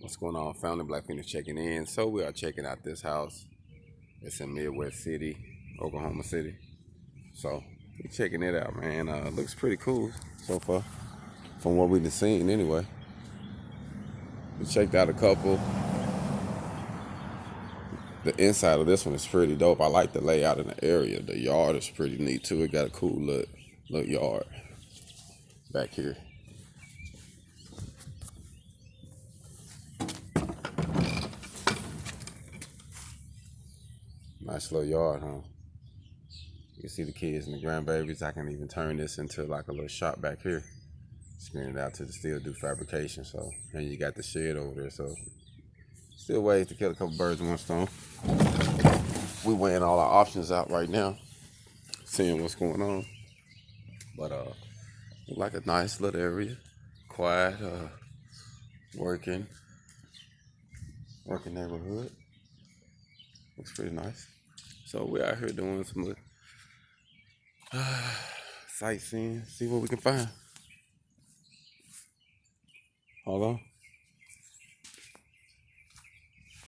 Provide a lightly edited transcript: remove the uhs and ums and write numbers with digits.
What's going on, family? Black Phoenix checking in. So we are checking out this house. It's in Midwest City, Oklahoma City. So we're checking it out, man. Looks pretty cool so far, from what we've seen anyway. We checked out a couple. The inside of this one is pretty dope. I like the layout in the area. The yard is pretty neat too. It got a cool look yard back here. Nice little yard, huh? You can see the kids and the grandbabies. I can even turn this into like a little shop back here. Screen it out to the steel, do fabrication. So, and you got the shed over there. So, still ways to kill a couple birds with one stone. We weighing all our options out right now, seeing what's going on. But like a nice little area, quiet, working neighborhood. Looks pretty nice. So we're out here doing some sightseeing, see what we can find. Hold on.